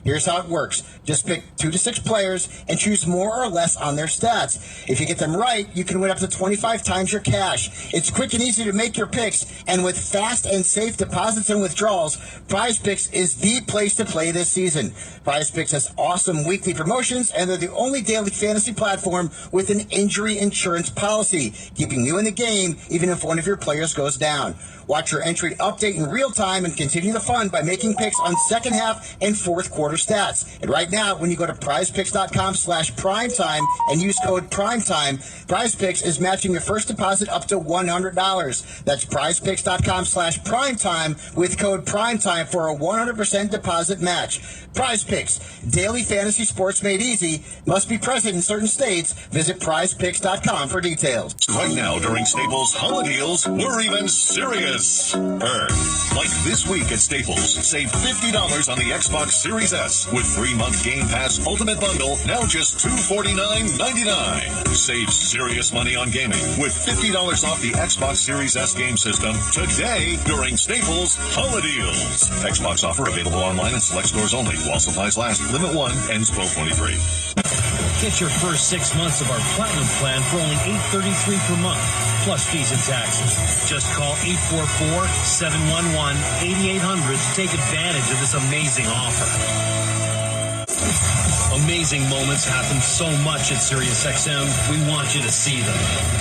Here's how it works. Just pick 2 to 6 players and choose more or less on their stats. If you get them right, you can win up to 25 times your cash. It's quick and easy to make your picks, and with fast and safe deposits and withdrawals, Prize Picks is the place to play this season. Prize Picks has awesome weekly promotions, and they're the only daily fantasy platform with an injury insurance policy, keeping you in the game even if one of your players goes down. Watch your entry update in real time and continue the fun by making picks on second half and fourth quarter stats. And right now, when you go to prizepicks.com/primetime and use code primetime, Prize Picks is matching your first deposit up to $100. That's prizepicks.com/primetime with code primetime for a 100% deposit match. Prize Picks, daily fantasy sports made easy. Must be present in certain states. Visit prizepicks.com for details. Right now during Staples Holiday Deals, we're even serious. Like this week at Staples, save $50 on the Xbox Series S with 3-month Game Pass Ultimate Bundle, now just $249.99. Save serious money on gaming with $50 off the Xbox Series S game system today during Staples Holiday Deals. Xbox offer available online and select stores only while supplies last. Limit 1 ends 12/23. Get your first 6 months of our Platinum plan for only $8.33 per month, plus fees and taxes. Just call 844-711-8800 to take advantage of this amazing offer. Amazing moments happen so much at SiriusXM, we want you to see them.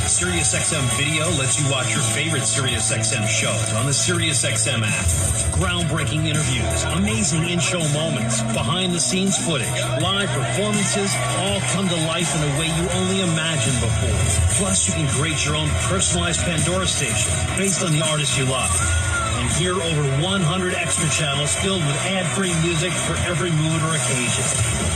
SiriusXM Video lets you watch your favorite SiriusXM shows on the SiriusXM app. Groundbreaking interviews, amazing in-show moments, behind-the-scenes footage, live performances, all come to life in a way you only imagined before. Plus, you can create your own personalized Pandora station based on the artist you love. And hear over 100 extra channels filled with ad-free music for every mood or occasion.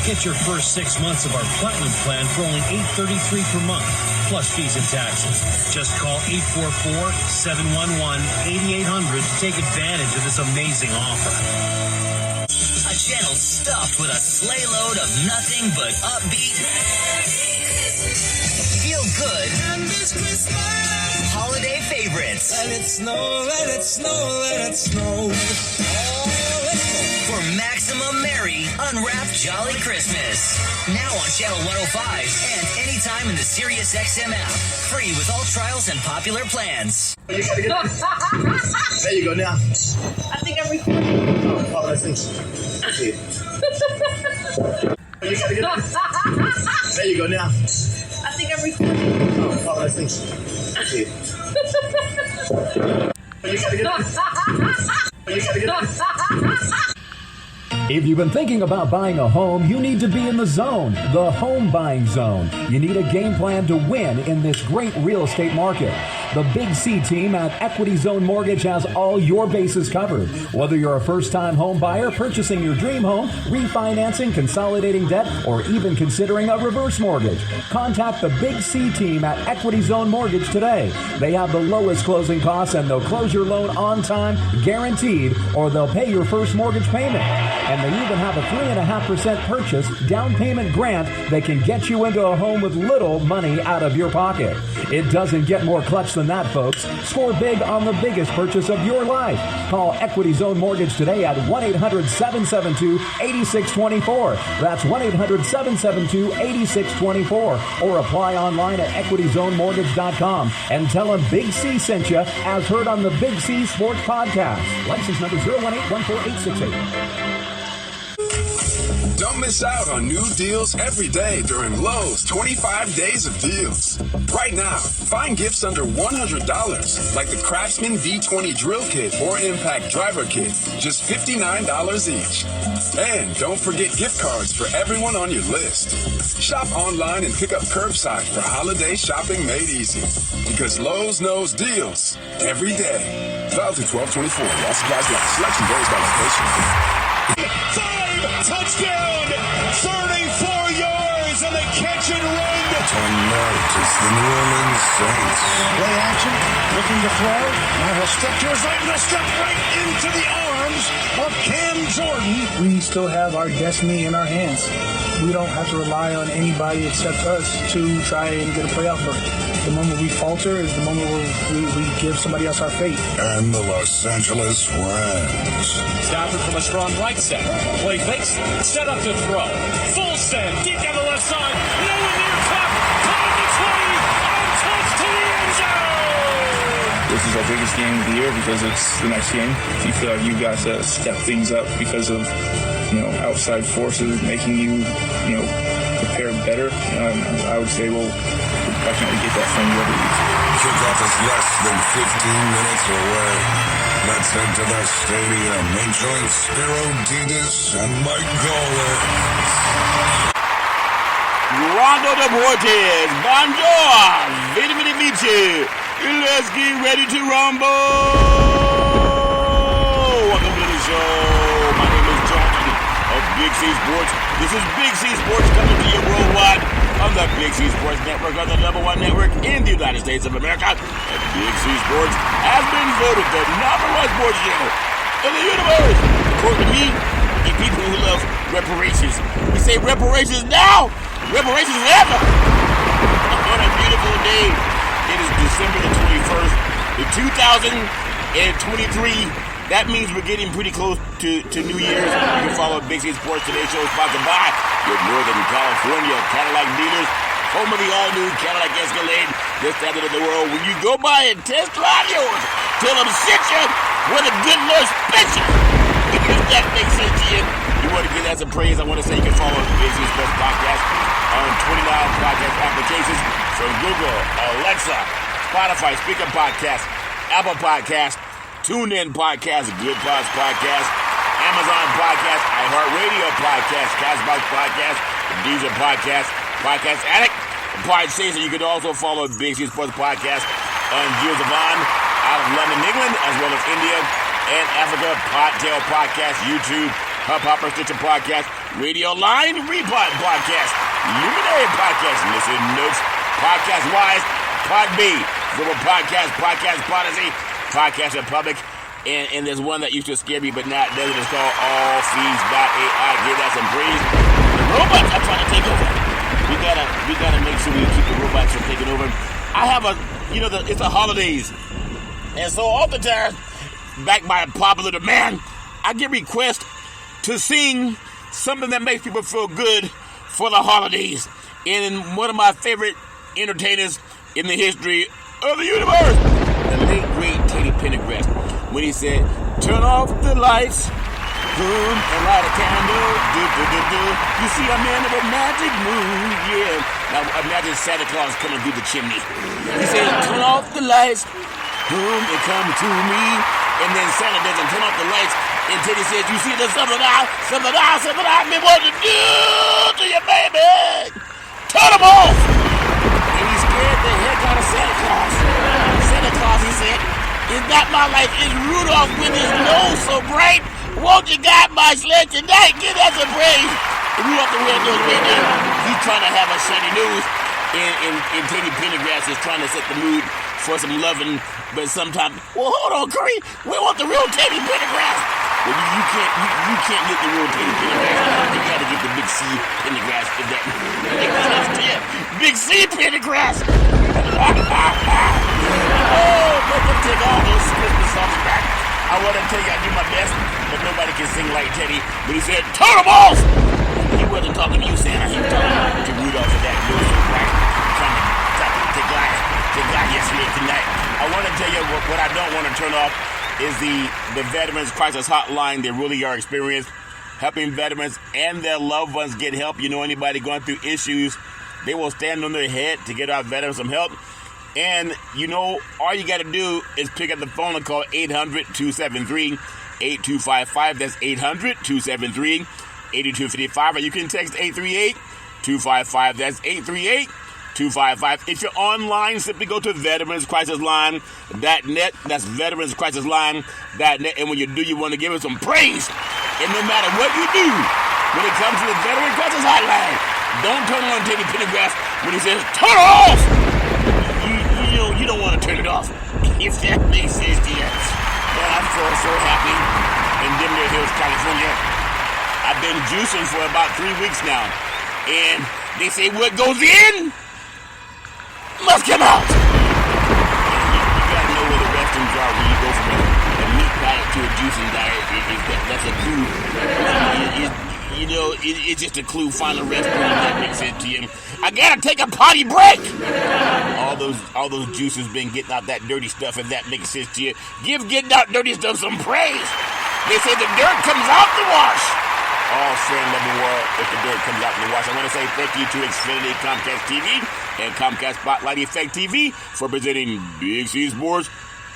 Get your first 6 months of our Platinum plan for only $8.33 per month, plus fees and taxes. Just call 844-711-8800 to take advantage of this amazing offer. A channel stuffed with a sleigh load of nothing but upbeat, feel good, holiday favorites. Let it snow, let it snow, let it snow. Oh, let's go. For maximum merry, unwrapped jolly Christmas. Now on Channel 105 and anytime in the SiriusXM app. Free with all trials and popular plans. There you go now. I think I'm recording. Oh, let's see. There you go now. I think I'm recording. Oh, let's see. If you've been thinking about buying a home, you need to be in the zone, the home buying zone. You need a game plan to win in this great real estate market. The Big C team at Equity Zone Mortgage has all your bases covered. Whether you're a first-time home buyer, purchasing your dream home, refinancing, consolidating debt, or even considering a reverse mortgage, contact the Big C team at Equity Zone Mortgage today. They have the lowest closing costs and they'll close your loan on time, guaranteed, or they'll pay your first mortgage payment. And they even have a 3.5% purchase down payment grant that can get you into a home with little money out of your pocket. It doesn't get more clutch than that, folks. Score big on the biggest purchase of your life. Call Equity Zone Mortgage today at 1-800-772-8624. That's 1-800-772-8624. Or apply online at equityzonemortgage.com and tell them Big C sent you as heard on the Big C Sports Podcast. License number 018148868. Don't miss out on new deals every day during Lowe's 25 Days of Deals. Right now, find gifts under $100, like the Craftsman V20 Drill Kit or Impact Driver Kit, just $59 each. And don't forget gift cards for everyone on your list. Shop online and pick up curbside for holiday shopping made easy. Because Lowe's knows deals every day. Valid through 12/24. While supplies last. Selection varies by location. Touchdown! 34 yards and they catch and run. Tonight, it's the New Orleans Saints. Play action, looking to throw. Now he'll step to his right and he'll step right into the arms of Cam Jordan. We still have our destiny in our hands. we don't have to rely on anybody except us to try and get a playoff berth. The moment we falter is the moment where we give somebody else our fate. And the Los Angeles Rams. Stafford from a strong right set. Play fakes, set up to throw. Full send, deep down the left side. No one near top. Caught the 20 and touched to the end zone. This is our biggest game of the year because it's the next game. You feel like you guys step things up because of outside forces making you prepare better. I would say we'll definitely get that from the other week. Kickoff is less than 15 minutes away. Let's head to the stadium and join Spiro Ditas and Mike Gawler. Rondo Deportes, bonjour, vidi vidi vici. Let's get ready to rumble. Welcome to the show. My name is John of Big C Sports. This is Big C Sports coming to you worldwide on the Big C Sports Network, on the #1 network in the United States of America. And Big C Sports has been voted the #1 sports show in the universe. According to me and people who love reparations. We say reparations now, reparations ever. On a beautiful day. It is December the 21st, the 2023. That means we're getting pretty close to New Year's. You can follow Big C Sports Today Show sponsored by your Northern California Cadillac dealers, home of the all-new Cadillac Escalade, this standard of the world. When you go by and test drive yours, tell them sit you with a good Lord special. If that makes sense to you, you want to give that some praise, I want to say you can follow the Big C Sports Podcast on 29 podcast applications from Google, Alexa, Spotify, Speaker Podcast, Apple Podcast, TuneIn Podcast, Good Pods Podcast, Amazon Podcast, iHeartRadio Podcast, Castbox Podcast, Deezer Podcast, Podcast Addict, Podchaser. You can also follow Big C Sports Podcast on Gilles Devon out of London, England, as well as India and Africa, Podtail Podcast, YouTube, Hubhopper, Stitcher Podcast, Radio Line, Repod Podcast, Luminary Podcast, Listen Notes, Podcast Wise, Podbee, Global Podcast, Podcast Prodigy, Podcast Republic, and there's one that used to scare me, but not doesn't. It's called AllFeeds.ai. Give that some praise. The robots are trying to take over. We gotta make sure we keep the robots from taking over. I have it's the holidays, and so oftentimes, backed by popular demand, I get requests to sing something that makes people feel good for the holidays. And one of my favorite entertainers in the history of the universe, the late great Teddy Pendergrass, when he said, "Turn off the lights, boom, and light a candle, do do do do. You see, I'm in a magic mood, yeah." Now imagine Santa Claus coming through the chimney. He said, "Turn off the lights, boom, and come to me." And then Santa doesn't turn off the lights, and Teddy says, "You see, there's something I've been wanting to do to you, baby. Turn them off." And he scared the heck out of Santa Claus. Santa Claus, he said, "Is not my life, is Rudolph with his nose so bright? Won't you guide my sled tonight? Give that some praise." Rudolph the Red-Nosed Reindeer, he's trying to have a shiny nose, and Teddy Pendergrass is trying to set the mood for some loving, but sometimes, well, hold on, Curry, we want the real Teddy Pendergrass. Well, you can't get the real Teddy Pendergrass. You gotta get the Big C Pendergrass if that makes sense to you. Big C Pendergrass. Oh, let me take all those Christmas songs back. I want to tell you I do my best, but nobody can sing like Teddy. But he said, "Turn them off!" He wasn't talking to you, Santa. He was talking to Rudolph for that nose so bright. Trying to glide your sled tonight. I want to tell you what I don't want to turn off is the Veterans Crisis Hotline. They really are experienced helping veterans and their loved ones get help. You know, anybody going through issues, they will stand on their head to get our veterans some help. And, you know, all you got to do is pick up the phone and call 800-273-8255. That's 800-273-8255. Or you can text 838-255. That's 838-255. If you're online, simply go to veteranscrisisline.net. That's veteranscrisisline.net. And when you do, you want to give us some praise. And no matter what you do, when it comes to the Veteran Crisis Hotline, don't turn on Teddy Pendergrass when he says, "Turn off!" You don't want to turn it off. If that makes sense to you. Man, I feel so happy in Denver Hills, California. I've been juicing for about 3 weeks now. And they say what goes in must come out. You gotta know where the restrooms are when you go from a meat diet to a juicing diet. That's a clue. It's just a clue. Find a restroom that makes sense to you. I gotta take a potty break. All those juices been getting out that dirty stuff, if that makes sense to you. Give getting out dirty stuff some praise. They say the dirt comes out the wash. All sin never war if the dirt comes out in the wash. I want to say thank you to Xfinity, Comcast TV, and Comcast Spotlight Effect TV for presenting Big C Sports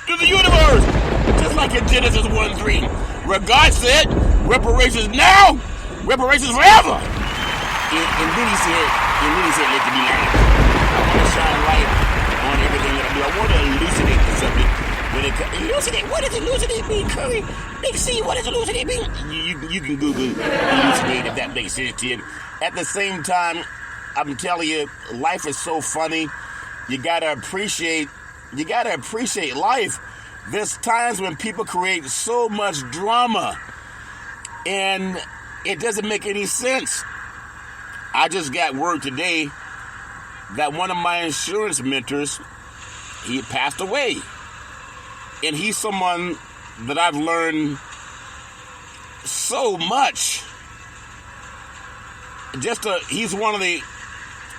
to the universe. Just like in Genesis 1:3, where God said, reparations now, reparations forever. And then he said, let there be light. I want to shine light on everything that I do. I want to elucidate the subject. Elucidate? What does elucidate mean, Curry? Big C, what does elucidate mean? You can Google elucidate if that makes sense to you. At the same time, I'm telling you, life is so funny. You gotta appreciate life. There's times when people create so much drama, and it doesn't make any sense. I just got word today that one of my insurance mentors, he passed away. And he's someone that I've learned so much. He's one of the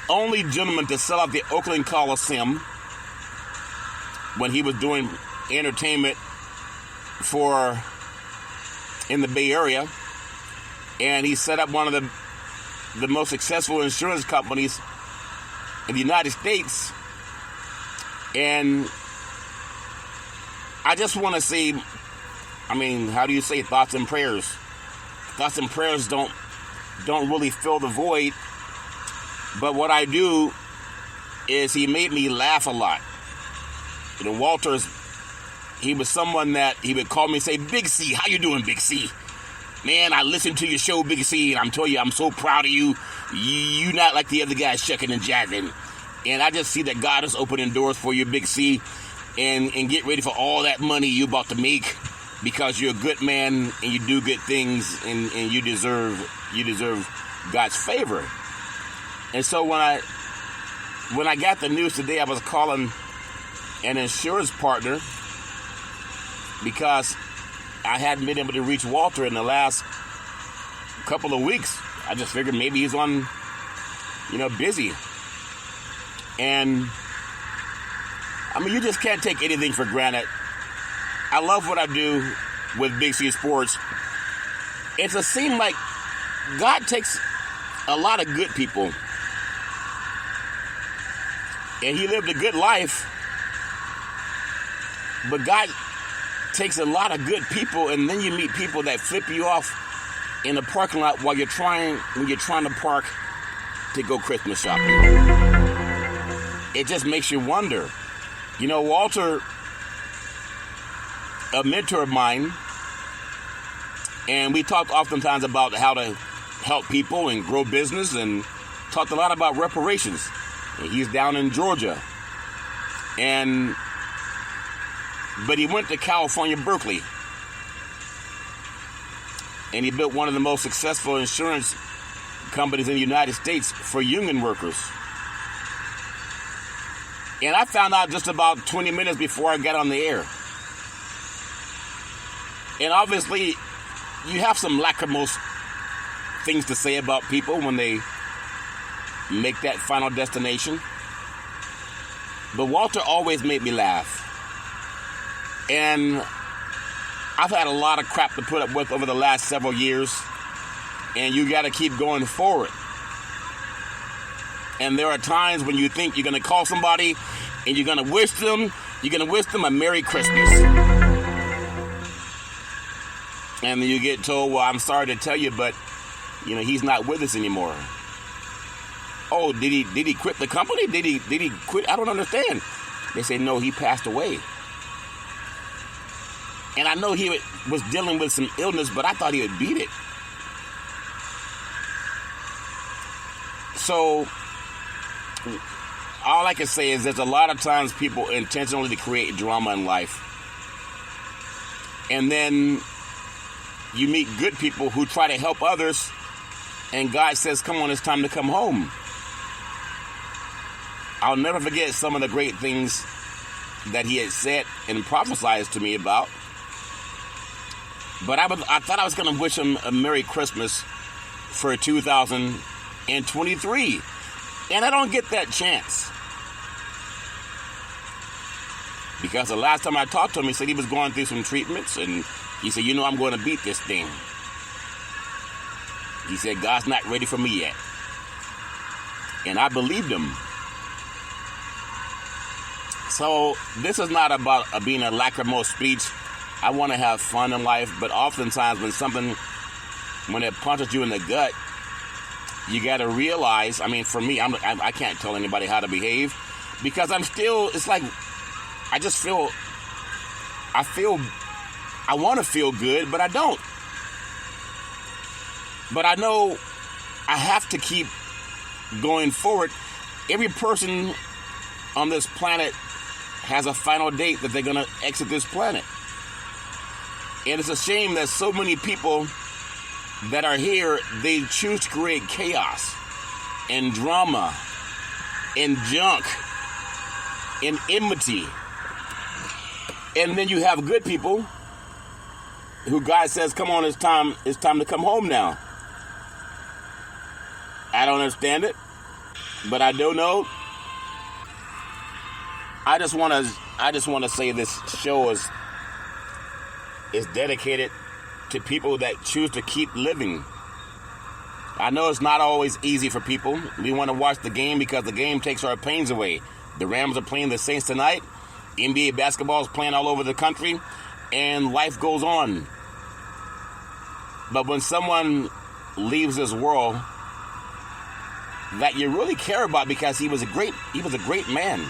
only gentlemen to sell out the Oakland Coliseum when he was doing entertainment in the Bay Area. And he set up one of the most successful insurance companies in the United States. And I just want to say, how do you say thoughts and prayers? Thoughts and prayers don't really fill the void. But what I do is he made me laugh a lot. Walter's, he was someone that he would call me and say, Big C, how you doing, Big C? Man, I listened to your show, Big C, and I'm telling you, I'm so proud of you. You not like the other guys shucking and jiving. And I just see that God is opening doors for you, Big C. And get ready for all that money you're about to make, because you're a good man and you do good things, and you deserve God's favor. And so when I got the news today, I was calling an insurance partner because I hadn't been able to reach Walter in the last couple of weeks. I just figured maybe he's on, busy. And you just can't take anything for granted. I love what I do with Big C Sports. It's a seem like God takes a lot of good people, and he lived a good life, but God takes a lot of good people, and then you meet people that flip you off in the parking lot when you're trying to park to go Christmas shopping. It just makes you wonder. Walter, a mentor of mine, and we talked oftentimes about how to help people and grow business, and talked a lot about reparations. And he's down in Georgia. But he went to California, Berkeley, and he built one of the most successful insurance companies in the United States for union workers. And I found out just about 20 minutes before I got on the air. And obviously, you have some lachrymose things to say about people when they make that final destination. But Walter always made me laugh. And I've had a lot of crap to put up with over the last several years. And you got to keep going forward. And there are times when you think you're going to call somebody and you're going to wish them a Merry Christmas. And then you get told, well, I'm sorry to tell you, but, he's not with us anymore. Oh, did he quit the company? Did he quit? I don't understand. They say, no, he passed away. And I know he was dealing with some illness, but I thought he would beat it. So all I can say is there's a lot of times people intentionally create drama in life. And then you meet good people who try to help others, and God says, come on, it's time to come home. I'll never forget some of the great things that he had said and prophesied to me about. But I thought I was going to wish him a Merry Christmas for 2023. And I don't get that chance. Because the last time I talked to him, he said he was going through some treatments, and he said, I'm going to beat this thing. He said, God's not ready for me yet. And I believed him. So this is not about being a lachrymose speech. I want to have fun in life, but oftentimes when it punches you in the gut, you got to realize, for me, I can't tell anybody how to behave, because it's like, I want to feel good, but I don't. But I know I have to keep going forward. Every person on this planet has a final date that they're going to exit this planet. And it's a shame that so many people that are here, they choose to create chaos and drama and junk and enmity. And then you have good people who God says, come on, it's time to come home now. I don't understand it, but I do know. I just want to say this show is dedicated to people that choose to keep living. I know it's not always easy for people. We want to watch the game because the game takes our pains away. The Rams are playing the Saints tonight. NBA basketball is playing all over the country, and life goes on. But when someone leaves this world that you really care about, because he was a great man.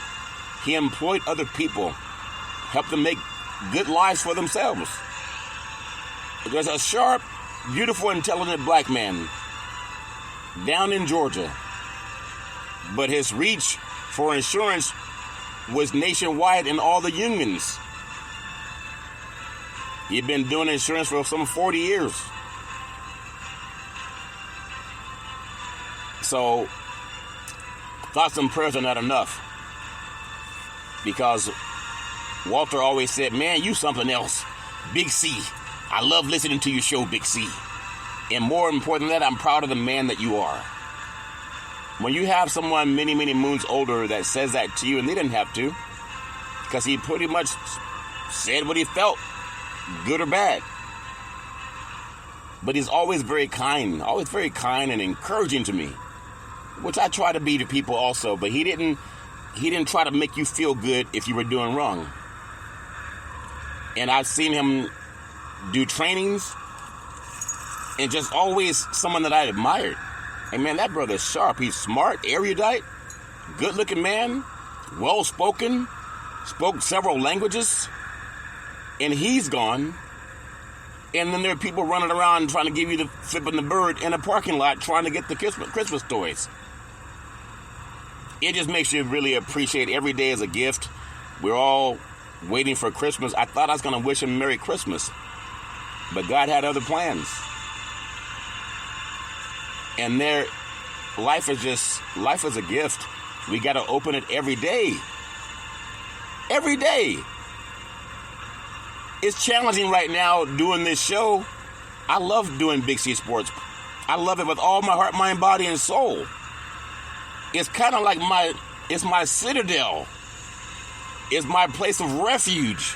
He employed other people, helped them make good lives for themselves. There's a sharp, beautiful, intelligent black man down in Georgia, but his reach for insurance was nationwide in all the unions. He'd been doing insurance for some 40 years. So, thoughts and prayers are not enough. Because Walter always said, man, you something else. Big C. I love listening to your show, Big C. And more important than that, I'm proud of the man that you are. When you have someone many, many moons older that says that to you, and they didn't have to, because he pretty much said what he felt, good or bad. But he's always very kind and encouraging to me, which I try to be to people also. But he didn't try to make you feel good if you were doing wrong. And I've seen him do trainings, and just always someone that I admired. And man, that brother's sharp. He's smart, erudite, good-looking man, well-spoken, spoke several languages, and he's gone. And then there are people running around trying to give you the flipping the bird in a parking lot trying to get the Christmas toys. It just makes you really appreciate every day as a gift. We're all waiting for Christmas. I thought I was going to wish him Merry Christmas, but God had other plans. And life is a gift. We got to open it every day. Every day. It's challenging right now doing this show. I love doing Big C Sports. I love it with all my heart, mind, body, and soul. It's kind of like it's my citadel. It's my place of refuge.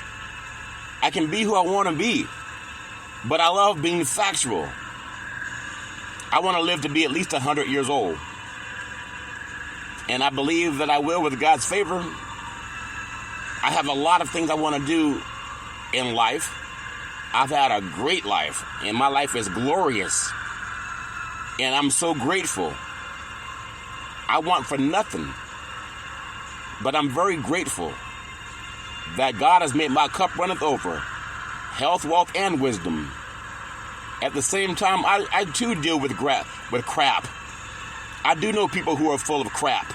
I can be who I want to be. But I love being factual. I want to live to be at least 100 years old. And I believe that I will with God's favor. I have a lot of things I want to do in life. I've had a great life, and my life is glorious. And I'm so grateful. I want for nothing. But I'm very grateful that God has made my cup runneth over. Health, wealth, and wisdom. At the same time, I too deal with crap. I do know people who are full of crap.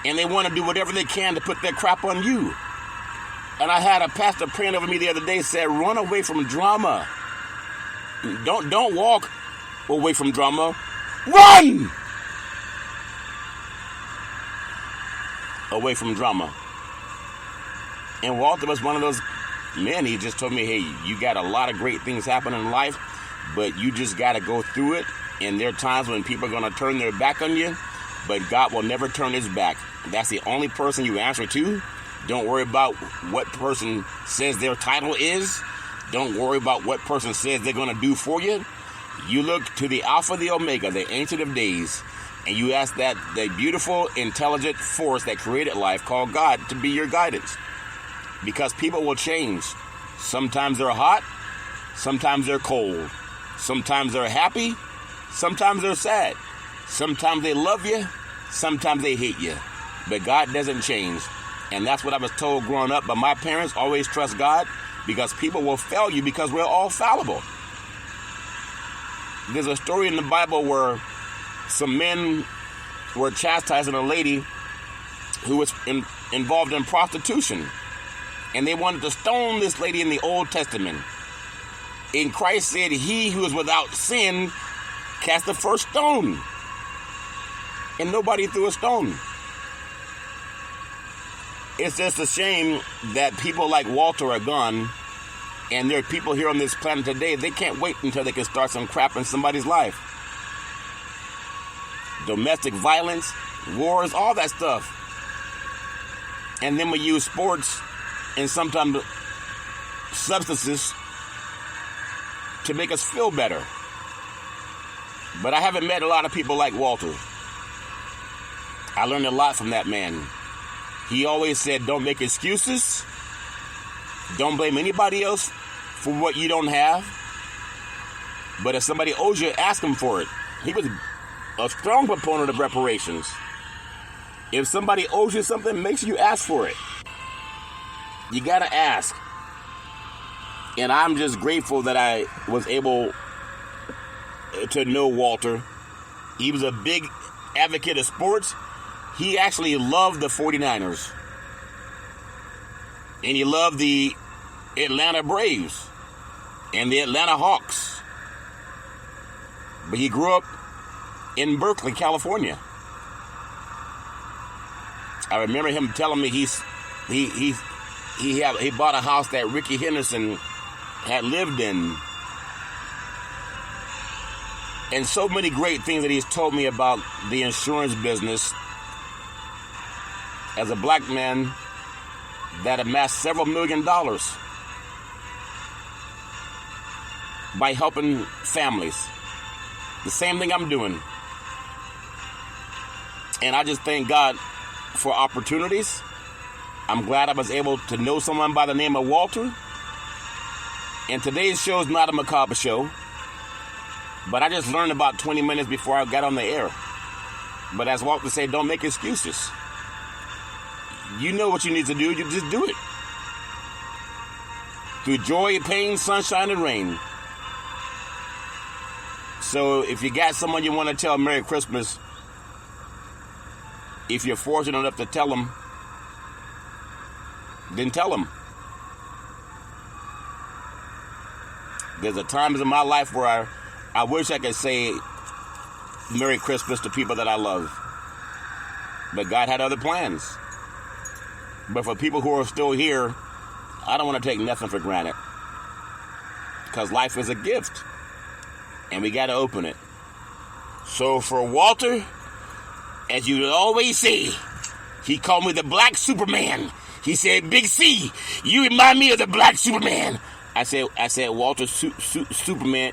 And they want to do whatever they can to put their crap on you. And I had a pastor praying over me the other day, said, run away from drama. Don't walk away from drama, run away from drama. And Walter was one of those men. He just told me, hey, you got a lot of great things happening in life, but you just got to go through it. And there are times when people are going to turn their back on you, but God will never turn his back. That's the only person you answer to. Don't worry about what person says their title is. Don't worry about what person says they're going to do for you. You look to the Alpha, the Omega, the Ancient of Days, and you ask that the beautiful, intelligent force that created life called God to be your guidance. Because people will change. Sometimes they're hot. Sometimes they're cold. Sometimes they're happy. Sometimes they're sad. Sometimes they love you. Sometimes they hate you. But God doesn't change. And that's what I was told growing up by my parents. Always trust God, because people will fail you because we're all fallible. There's a story in the Bible where some men were chastising a lady who was involved in prostitution. And they wanted to stone this lady in the Old Testament. And Christ said, he who is without sin cast the first stone. And nobody threw a stone. It's just a shame that people like Walter are gone, and there are people here on this planet today, they can't wait until they can start some crap in somebody's life. Domestic violence, wars, all that stuff. And then we use sports and sometimes substances to make us feel better. But I haven't met a lot of people like Walter. I learned a lot from that man. He always said, don't make excuses. Don't blame anybody else for what you don't have. But if somebody owes you, ask them for it. He was a strong proponent of reparations. If somebody owes you something, make sure you ask for it. You got to ask. And I'm just grateful that I was able to know Walter. He was a big advocate of sports. He actually loved the 49ers. And he loved the Atlanta Braves and the Atlanta Hawks. But he grew up in Berkeley, California. I remember him telling me he bought a house that Ricky Henderson had lived in. And so many great things that he's told me about the insurance business. As a black man that amassed several $1 million by helping families. The same thing I'm doing. And I just thank God for opportunities. I'm glad I was able to know someone by the name of Walter. And today's show is not a macabre show. But I just learned about 20 minutes before I got on the air. But as Walter said, don't make excuses. You know what you need to do, you just do it. Through joy, pain, sunshine, and rain. So if you got someone you want to tell Merry Christmas, if you're fortunate enough to tell them, then tell them. There's a times in my life where I wish I could say Merry Christmas to people that I love. But God had other plans. But for people who are still here, I don't want to take nothing for granted. Because life is a gift. And we got to open it. So for Walter, as you always say, he called me the Black Superman. He said, Big C, you remind me of the Black Superman. I said, Walter, Superman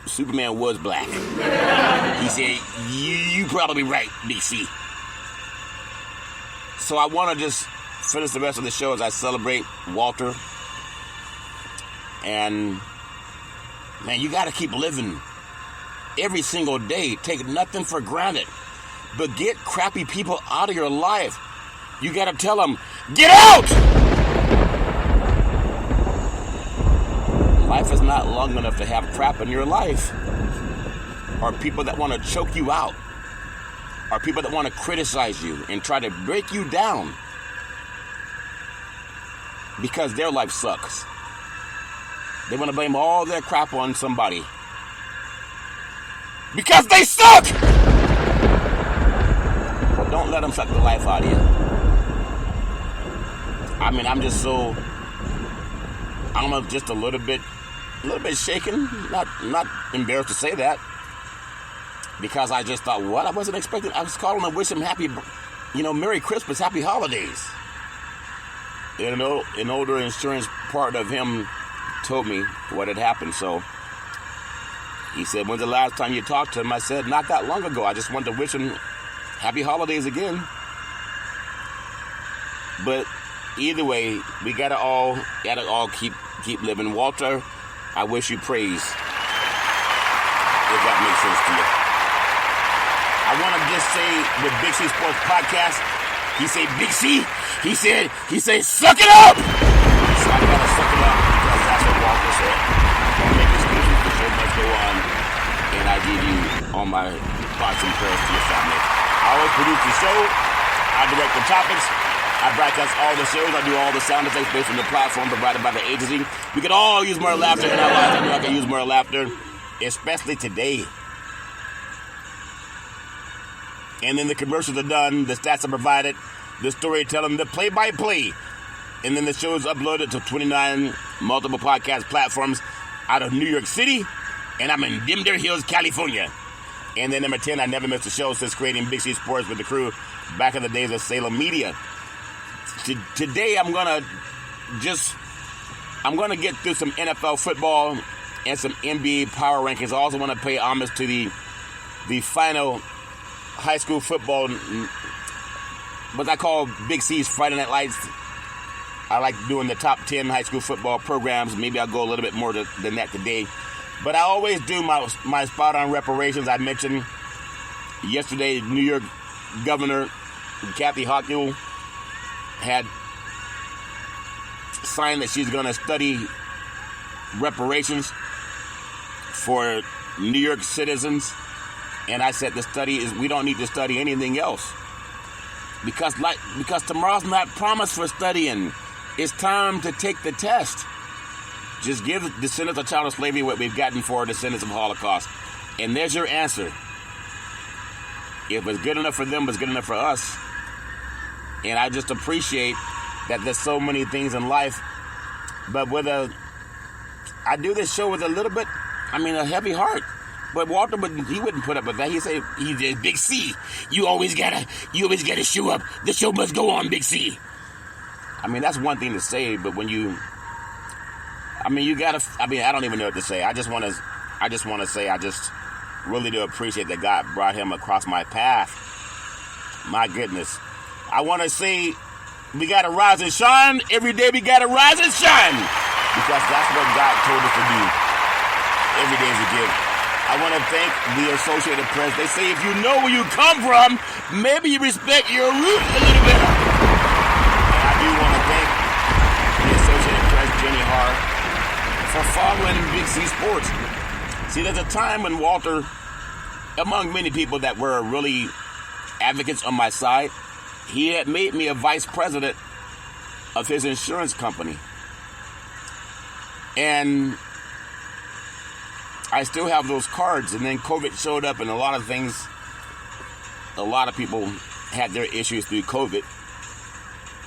was black. He said, you probably right, Big C. So I want to just finish the rest of the show as I celebrate Walter. And, man, you got to keep living every single day. Take nothing for granted. But get crappy people out of your life. You got to tell them, get out! Life is not long enough to have crap in your life. Or people that want to choke you out. Or people that want to criticize you and try to break you down. Because their life sucks. They want to blame all their crap on somebody. Because they suck! Well, don't let them suck the life out of you. I mean, I'm just a little bit shaken. Not embarrassed to say that. Because I just thought, what? I wasn't expecting. I was calling to wish him happy, Merry Christmas, Happy Holidays. And an older insurance partner of him told me what had happened. So he said, when's the last time you talked to him? I said, not that long ago. I just wanted to wish him Happy Holidays again. But either way, we gotta all keep living. Walter, I wish you praise, if that makes sense to you. I want to just say with Big C Sports Podcast, he said, Big C, he said, suck it up! So I gotta suck it up because that's what Walter said. Don't make excuses, the show must go on. And I give you all my thoughts and prayers to your family. I always produce the show. I direct the topics. I broadcast all the shows. I do all the sound effects based on the platform provided by the agency. We could all use more laughter in our lives. I know I can use more laughter, especially today. And then the commercials are done, the stats are provided, the storytelling, the play-by-play. And then the show is uploaded to 29 multiple podcast platforms out of New York City, and I'm in Dimder Hills, California. And then number 10, I never missed a show since creating Big C Sports with the crew back in the days of Salem Media. Today, I'm gonna get through some NFL football and some NBA power rankings. I also want to pay homage to the final high school football, what I call Big C's Friday Night Lights. I like doing the top 10 high school football programs. Maybe I'll go a little bit more than that today. But I always do my spot on reparations. I mentioned yesterday, New York Governor Kathy Hochul had signed that she's going to study reparations for New York citizens. And I said the study is, we don't need to study anything else. Because tomorrow's not promised for studying. It's time to take the test. Just give the descendants of child slavery what we've gotten for descendants of Holocaust. And there's your answer. If it's good enough for them, it's good enough for us. And I just appreciate that there's so many things in life. But I do this show with a little bit, a heavy heart. But Walter, he wouldn't put up with that. He said, Big C, you always gotta show up. The show must go on, Big C. That's one thing to say, but when you gotta, I don't even know what to say. I just want to say, I just really do appreciate that God brought him across my path. My goodness. I want to say, we gotta rise and shine. Every day we gotta rise and shine. Because that's what God told us to do. Every day is a gift. I want to thank the Associated Press. They say if you know where you come from, maybe you respect your roots a little bit. And I do want to thank the Associated Press, Jenny Har, for following Big C Sports. See, there's a time when Walter, among many people that were really advocates on my side, he had made me a vice president of his insurance company. And I still have those cards, and then COVID showed up, and a lot of people had their issues through COVID.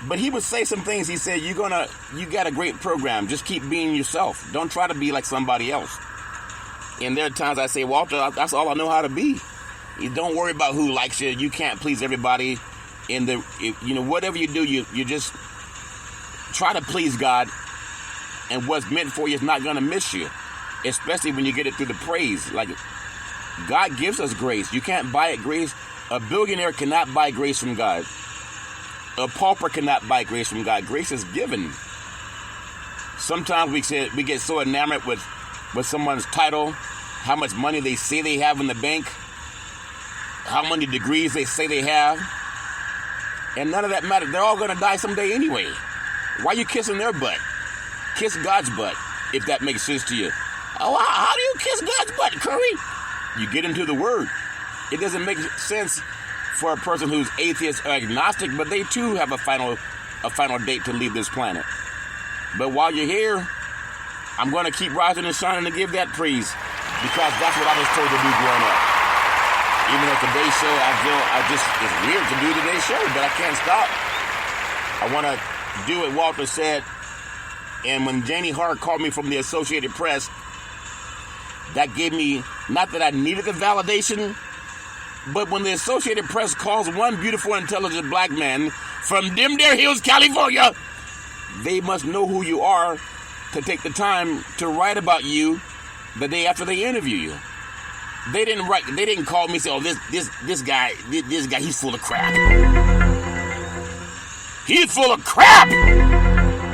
But he would say some things. He said, you got a great program. Just keep being yourself. Don't try to be like somebody else. And there are times I say, Walter, that's all I know how to be. You don't worry about who likes you. You can't please everybody. Whatever you do, you just try to please God, and what's meant for you is not going to miss you. Especially when you get it through the praise. Like, God gives us grace. You can't buy it grace. A billionaire cannot buy grace from God. A pauper cannot buy grace from God. Grace is given. Sometimes we get so enamored with someone's title, how much money they say they have in the bank, how many degrees they say they have, and none of that matters. They're all going to die someday anyway. Why are you kissing their butt? Kiss God's butt, if that makes sense to you. Oh, how do you kiss God's butt, Curry? You get into the Word. It doesn't make sense for a person who's atheist or agnostic, but they too have a final date to leave this planet. But while you're here, I'm going to keep rising and shining and give that praise, because that's what I was told to do growing up. Even though today's show, it's weird to do today's show, but I can't stop. I want to do what Walter said. And when Janie Hart called me from the Associated Press, that gave me, not that I needed the validation, but when the Associated Press calls one beautiful, intelligent black man from Dim Dare Hills, California, they must know who you are to take the time to write about you the day after they interview you. They didn't call me and say, oh, this guy, he's full of crap. He's full of crap!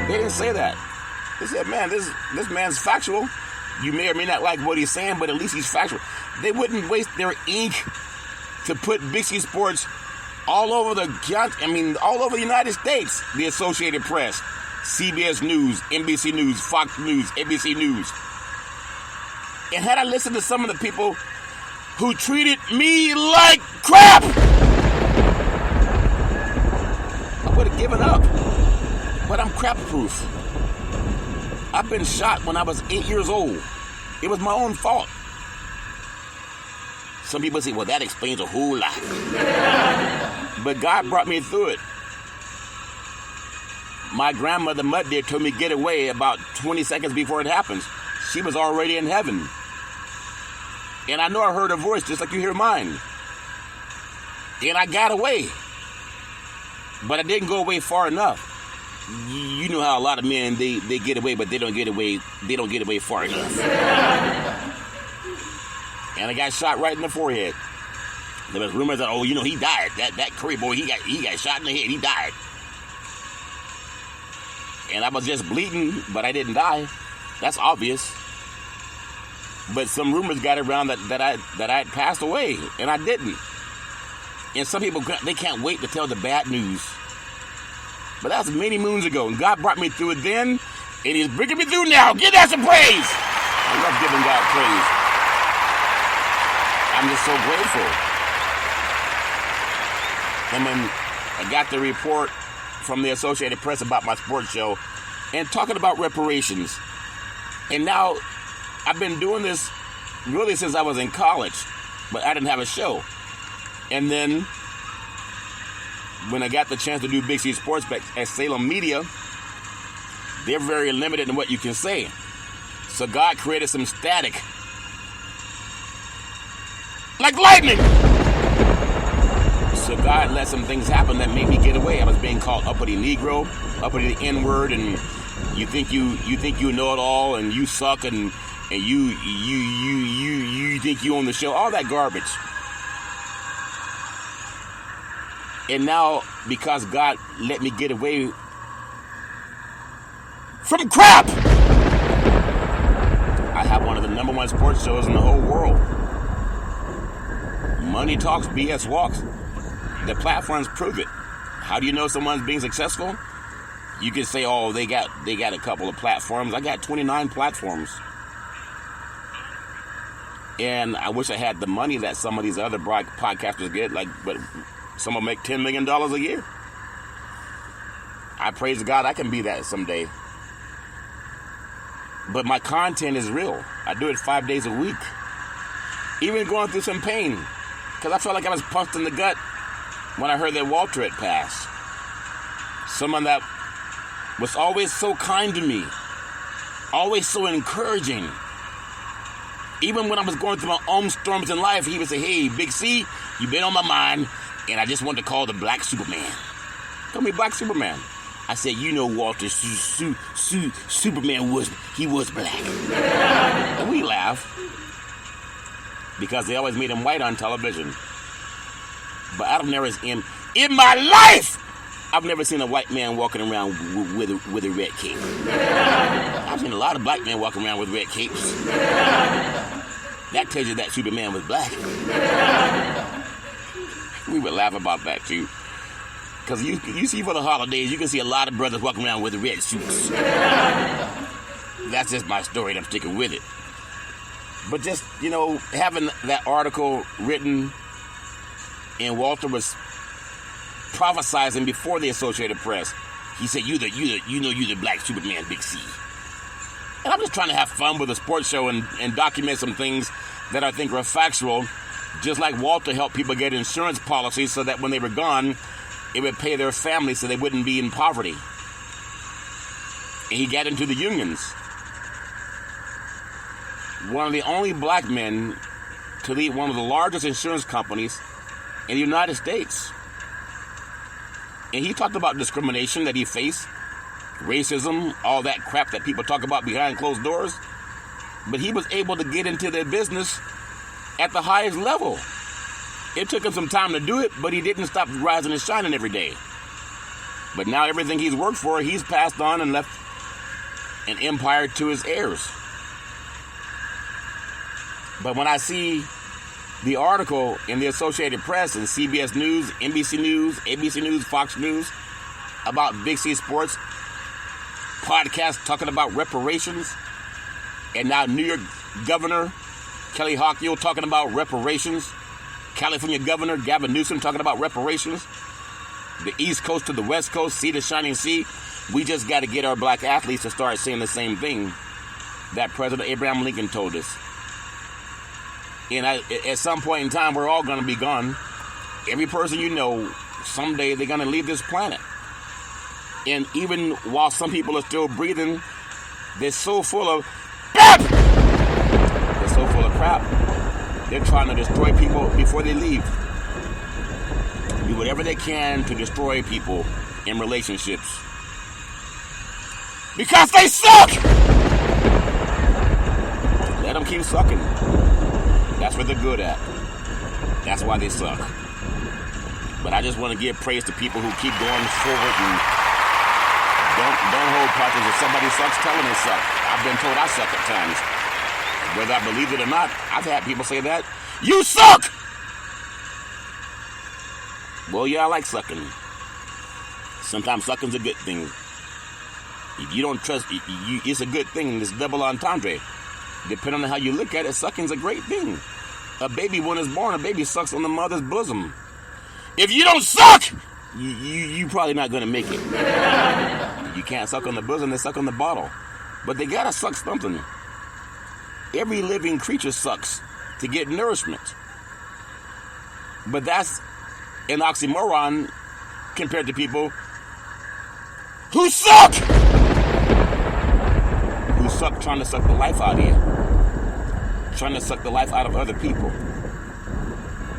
They didn't say that. They said, man, this man's factual. You may or may not like what he's saying, but at least he's factual. They wouldn't waste their ink to put Big C Sports all over all over the United States. The Associated Press, CBS News, NBC News, Fox News, ABC News. And had I listened to some of the people who treated me like crap, I would have given up. But I'm crap proof. I've been shot when I was 8 years old. It was my own fault. Some people say, well, that explains a whole lot. But God brought me through it. My grandmother Mud Deer told me to get away about 20 seconds before it happens. She was already in heaven. And I know I heard her voice just like you hear mine. And I got away. But I didn't go away far enough. You know how a lot of men, they get away, but they don't get away far enough. And I got shot right in the forehead. There was rumors that, oh, he died. That Curry boy, he got shot in the head. He died. And I was just bleeding, but I didn't die. That's obvious. But some rumors got around that I had passed away, and I didn't. And some people, they can't wait to tell the bad news. But that was many moons ago, and God brought me through it then, and He's bringing me through now. Give that some praise. I love giving God praise. I'm just so grateful. And when I got the report from the Associated Press about my sports show and talking about reparations, and now I've been doing this really since I was in college, but I didn't have a show. And then when I got the chance to do Big C Sports at Salem Media, they're very limited in what you can say. So God created some static. Like lightning! So God let some things happen that made me get away. I was being called uppity Negro, uppity N-word, and you think you know it all, and you suck, and you think you own the show. All that garbage. And now, because God let me get away from crap, I have one of the #1 sports shows in the whole world. Money talks, BS walks. The platforms prove it. How do you know someone's being successful? You can say, oh, they got a couple of platforms. I got 29 platforms. And I wish I had the money that some of these other podcasters get, but some will make $10 million a year. I praise God I can be that someday. But my content is real. I do it 5 days a week. Even going through some pain. Because I felt like I was punched in the gut when I heard that Walter had passed. Someone that was always so kind to me. Always so encouraging. Even when I was going through my own storms in life, he would say, hey, Big C, you've been on my mind, and I just want to call the Black Superman. Call me Black Superman. I said, Walter, Superman was black. And we laugh. Because they always made him white on television. But I've never, in my life, I've never seen a white man walking around with a red cape. I've seen a lot of black men walking around with red capes. That tells you that Superman was black. We would laugh about that too. Because you see for the holidays, you can see a lot of brothers walking around with red suits. That's just my story and I'm sticking with it. But just, having that article written, and Walter was prophesizing before the Associated Press. He said, you're the Black Superman, Big C. And I'm just trying to have fun with a sports show and document some things that I think are factual Just like Walter helped people get insurance policies so that when they were gone, it would pay their families so they wouldn't be in poverty. And he got into the unions. One of the only black men to lead one of the largest insurance companies in the United States. And he talked about discrimination that he faced, racism, all that crap that people talk about behind closed doors. But he was able to get into their business at the highest level. It took him some time to do it, but he didn't stop rising and shining every day. But now everything he's worked for, he's passed on and left an empire to his heirs. But when I see the article in the Associated Press and CBS News, NBC News, ABC News, Fox News about Big C Sports, podcasts talking about reparations, and now New York Governor Kelly Hockfield talking about reparations, California Governor Gavin Newsom talking about reparations, the East Coast to the West Coast, sea to shining sea, we just got to get our black athletes to start saying the same thing that President Abraham Lincoln told us. And at some point in time, we're all going to be gone. Every person you know, someday they're going to leave this planet. And even while some people are still breathing, they're so full of crap. They're so full of crap. They're trying to destroy people before they leave. Do whatever they can to destroy people in relationships. Because they suck! Let them keep sucking. That's what they're good at. That's why they suck. But I just want to give praise to people who keep going forward and don't hold punches. If somebody sucks, tell them they suck. I've been told I suck at times. Whether I believe it or not, I've had people say that. You suck! Well, yeah, I like sucking. Sometimes sucking's a good thing. If you don't trust, it's a good thing. It's double entendre. Depending on how you look at it, sucking's a great thing. A baby, when it's born, a baby sucks on the mother's bosom. If you don't suck, you probably not going to make it. You can't suck on the bosom, they suck on the bottle. But they got to suck something. Every living creature sucks to get nourishment. But that's an oxymoron compared to people who suck! Who suck trying to suck the life out of you. Trying to suck the life out of other people.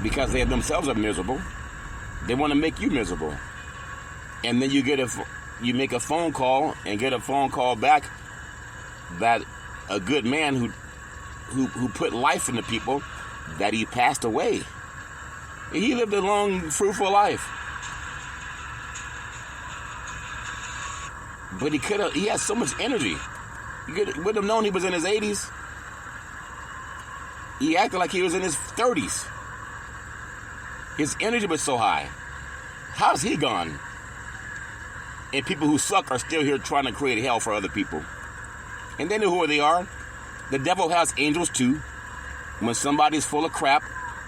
Because they themselves are miserable. They want to make you miserable. And then you make a phone call and get a phone call back that a good man who put life into people, that he passed away. He lived a long, fruitful life. But he had so much energy. You would have known he was in his 80s. He acted like he was in his 30s. His energy was so high. How's he gone? And people who suck are still here trying to create hell for other people. And they know who they are. The devil has angels too. When somebody's full of crap,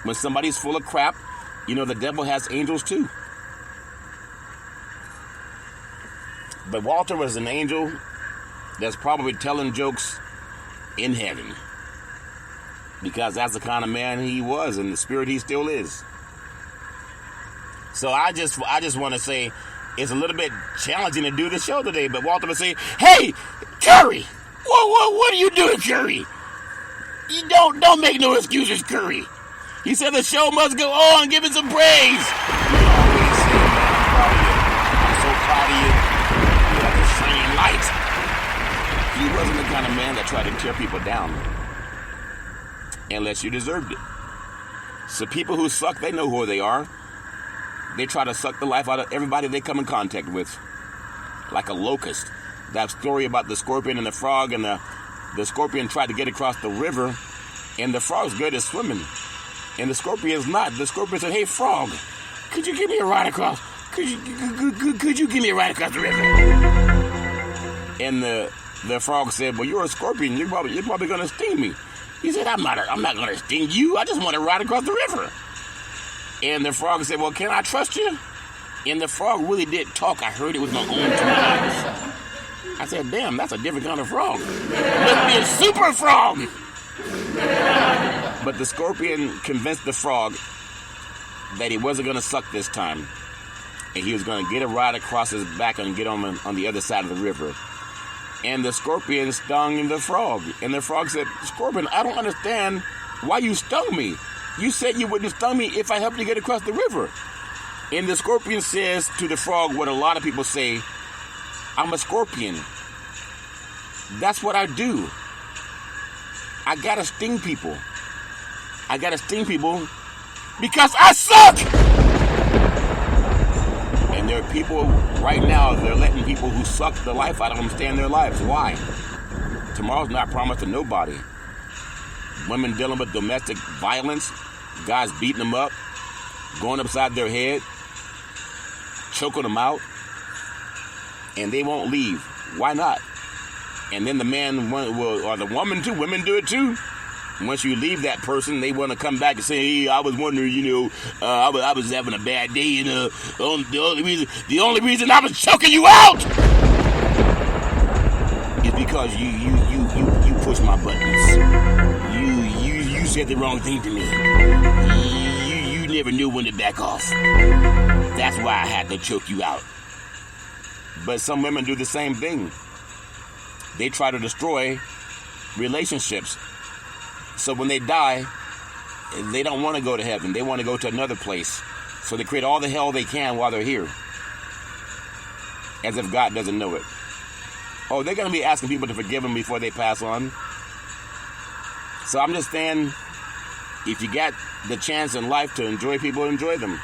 the devil has angels too. But Walter was an angel that's probably telling jokes in heaven. Because that's the kind of man he was, and the spirit he still is. So I just want to say it's a little bit challenging to do the show today, but Walter would say, "Hey, Curry, what are you doing, Curry? You don't make no excuses, Curry." He said the show must go on. Give it some praise. He always said, "Man, I'm so proud of you. You have a shining light." He wasn't the kind of man that tried to tear people down unless you deserved it. So people who suck, they know who they are. They try to suck the life out of everybody they come in contact with. Like a locust. That story about the scorpion and the frog, and the scorpion tried to get across the river, and the frog's good at swimming. And the scorpion is not. The scorpion said, "Hey, frog, could you give me a ride across? Could you give me a ride across the river?" And the frog said, "Well, you're a scorpion. You're probably going to sting me." He said, I'm not going to sting you. I just want to ride across the river." And the frog said, "Well, can I trust you?" And the frog really did talk. I heard it with my own 2 eyes. I said, "Damn, that's a different kind of frog. Must be a super frog." But the scorpion convinced the frog that he wasn't going to suck this time. And he was going to get a ride across his back and get on the other side of the river. And the scorpion stung the frog. And the frog said, Scorpion, I don't understand why you stung me. You said you wouldn't stung me if I helped you get across the river. And the scorpion says to the frog what a lot of people say, I'm a scorpion. That's what I do. I gotta sting people. I gotta sting people because I suck! And there are people right now, they're letting people who suck the life out of them stay in their lives. Why? Tomorrow's not promised to nobody. Women dealing with domestic violence, guys beating them up, going upside their head, choking them out, and they won't leave. Why not? And then the man will, or the woman too, women do it too. Once you leave that person, they want to come back and say, hey, I was wondering, I was having a bad day, and the only reason I was choking you out is because you pushed my buttons. You said the wrong thing to me. You never knew when to back off. That's why I had to choke you out. But some women do the same thing. They try to destroy relationships. So when they die, they don't want to go to heaven. They want to go to another place. So they create all the hell they can while they're here. As if God doesn't know it. Oh, they're going to be asking people to forgive them before they pass on. So I'm just saying, if you got the chance in life to enjoy people, enjoy them.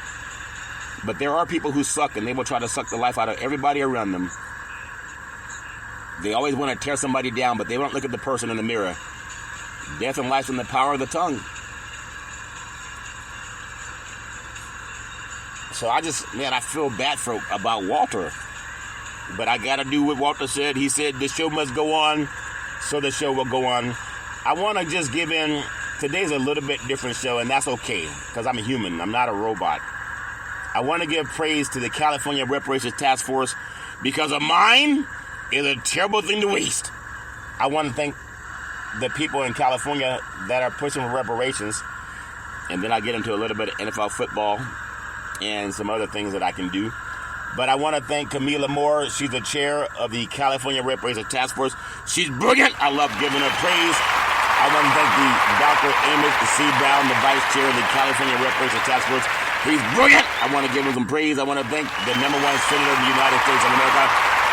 But there are people who suck, and they will try to suck the life out of everybody around them. They always want to tear somebody down, but they won't look at the person in the mirror. Death and life's in the power of the tongue. So I feel bad about Walter. But I got to do what Walter said. He said the show must go on, so the show will go on. I want to just give in. Today's a little bit different show, and that's okay, because I'm a human. I'm not a robot. I want to give praise to the California Reparations Task Force, because a mind is a terrible thing to waste. I want to thank the people in California that are pushing for reparations, and then I get into a little bit of NFL football and some other things that I can do. But I want to thank Camila Moore. She's the chair of the California Reparations Task Force. She's brilliant. I love giving her praise. I want to thank the Dr. Amos C. Brown, the vice chair of the California Reparations Task Force. He's brilliant. I want to give him some praise. I want to thank the #1 senator of the United States of America,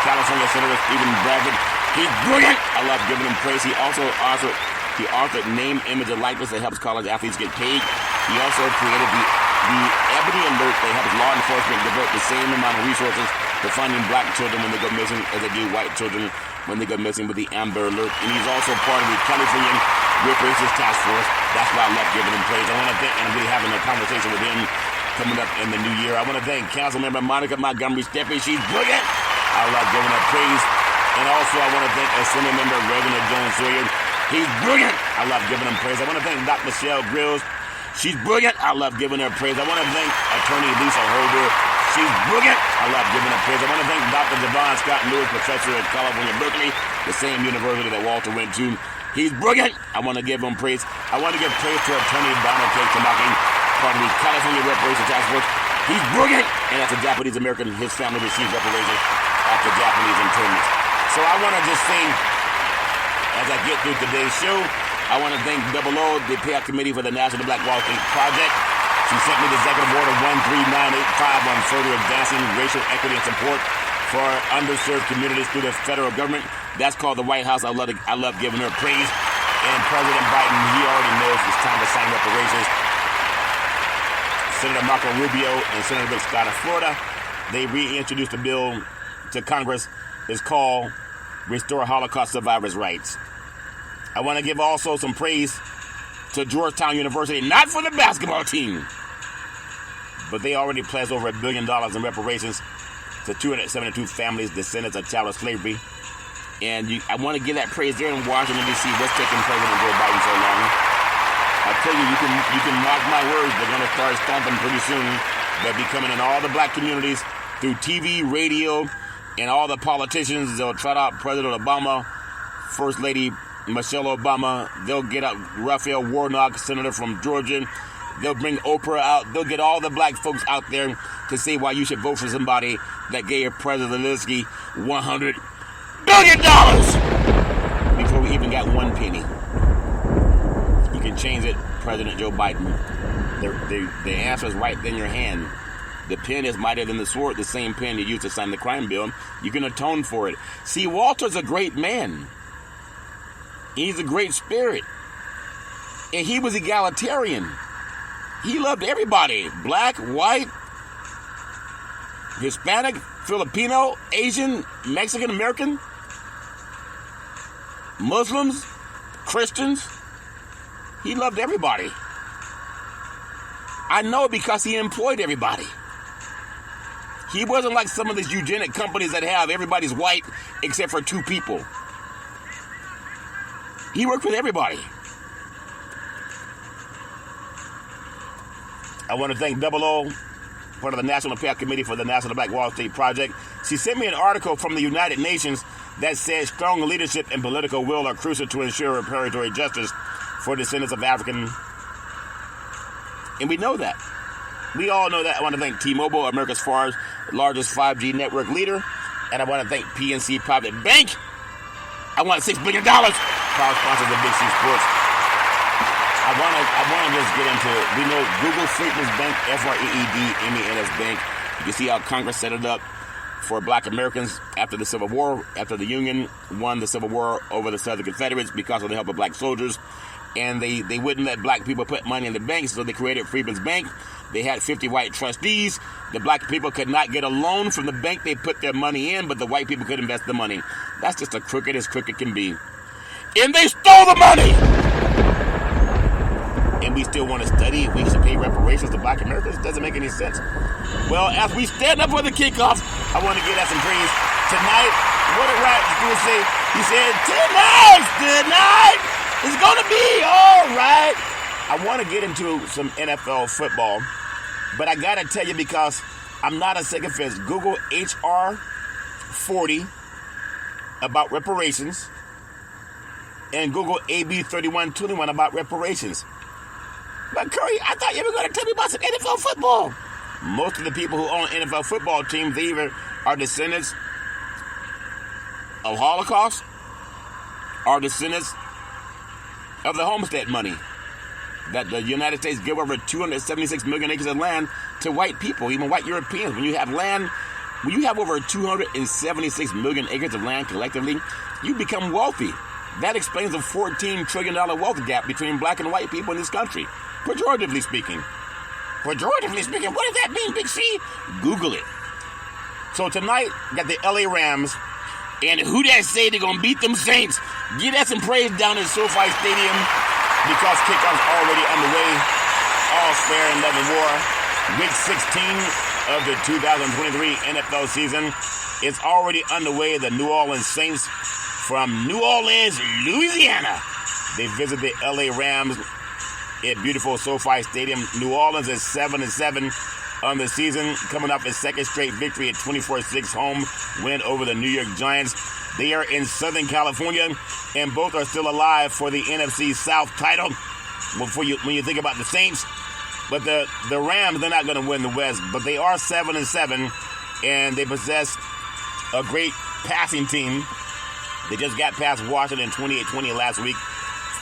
California Senator Stephen Bradford. He's brilliant. I love giving him praise. He also authored name, image, and likeness that helps college athletes get paid. He also created the Ebony Alert that helps law enforcement devote the same amount of resources to finding black children when they go missing as they do white children when they go missing with the Amber Alert. And he's also part of the California Reparations Task Force. That's why I love giving him praise. I want to thank, and I'm really having a conversation with him coming up in the new year. I want to thank Councilmember Monica Montgomery Steppe. She's brilliant. I love giving her praise. And also I want to thank Assembly Member Reverend Jones Sawyer. He's brilliant. I love giving him praise. I want to thank Dr. Michelle Grills. She's brilliant. I love giving her praise. I want to thank Attorney Lisa Holder. She's brilliant. I love giving her praise. I want to thank Dr. Devon Scott Lewis, professor at California, Berkeley, the same university that Walter went to. He's brilliant. I want to give him praise. I want to give praise to Attorney Donald K. Tamaki, part of the California Reparations Task Force. He's brilliant. And as a Japanese American, his family received reparations after Japanese internment. So I want to just say, as I get through today's show, I want to thank Double O, the payout committee for the National Black Wall Street Project. She sent me the Executive Order 13985 on further advancing racial equity and support for underserved communities through the federal government. That's called the White House. I love giving her praise. And President Biden, he already knows it's time to sign reparations. Senator Marco Rubio and Senator Rick Scott of Florida, they reintroduced a bill to Congress. It's called Restore Holocaust Survivors' Rights. I want to give also some praise to Georgetown University, not for the basketball team, but they already pledged over $1 billion in reparations to 272 families, descendants of chattel slavery. And I want to give that praise there in Washington, D.C. What's taking President Joe Biden so long? I tell you, you can mark my words. They're going to start stomping pretty soon. They'll be coming in all the black communities through TV, radio, and all the politicians. They'll trot out President Obama, First Lady Michelle Obama. They'll get up Raphael Warnock, senator from Georgia. They'll bring Oprah out. They'll get all the black folks out there to say why you should vote for somebody that gave President Zelensky $100 billion before we even got one penny. You can change it, President Joe Biden. The answer is right in your hand. The pen is mightier than the sword, the same pen you used to sign the crime bill. You can atone for it. See, Walter's a great man. He's a great spirit. And he was egalitarian. He loved everybody. Black, white, Hispanic, Filipino, Asian, Mexican, American, Muslims, Christians. He loved everybody. I know because he employed everybody. He wasn't like some of these eugenic companies that have everybody's white except for two people. He worked with everybody. I want to thank Double O, part of the National Payout Committee for the National Black Wall Street Project. She sent me an article from the United Nations that says strong leadership and political will are crucial to ensure reparatory justice for descendants of African. And we know that. We all know that. I want to thank T-Mobile, America's largest 5G network leader. And I want to thank PNC Private Bank. I want $6 billion. Proud sponsors of Big C Sports. I want to just get into it. We know Google Freedmen's Bank, FREED, Bank. You can see how Congress set it up for black Americans after the Civil War, after the Union won the Civil War over the Southern Confederates because of the help of black soldiers. And they wouldn't let black people put money in the bank, so they created Freedmen's Bank. They had 50 white trustees. The black people could not get a loan from the bank they put their money in, but the white people could invest the money. That's just the crooked as crooked can be. And they stole the money! And we still want to study if we should pay reparations to black Americans? It doesn't make any sense. Well, as we stand up for the kickoff, I want to give that some praise. Tonight, what did Rap say? He said, tonight, it's going to be all right. I want to get into some NFL football, but I got to tell you because I'm not a sycophant. Google HR 40 about reparations and Google AB 3121 about reparations. But Curry, I thought you were going to tell me about some NFL football. Most of the people who own NFL football teams, they either are descendants of Holocaust or descendants of the homestead money that the United States give over 276 million acres of land to white people, even white Europeans. When you have land, when you have over 276 million acres of land collectively, you become wealthy. That explains the $14 trillion wealth gap between black and white people in this country. Pejoratively speaking. Pejoratively speaking, what does that mean, Big C? Google it. So tonight, got the LA Rams, and who that say they're going to beat them Saints? Give that some praise down in SoFi Stadium because kickoff's already underway. All's fair in love and war. Week 16 of the 2023 NFL season is already underway. The New Orleans Saints from New Orleans, Louisiana. They visit the LA Rams at beautiful SoFi Stadium. New Orleans is 7-7 on the season, coming off a second straight victory at 24-6 home win over the New York Giants. They are in Southern California, and both are still alive for the NFC South title. When you think about the Saints, but the Rams, they're not going to win the West, but they are 7-7, and they possess a great passing team. They just got past Washington 28-20 last week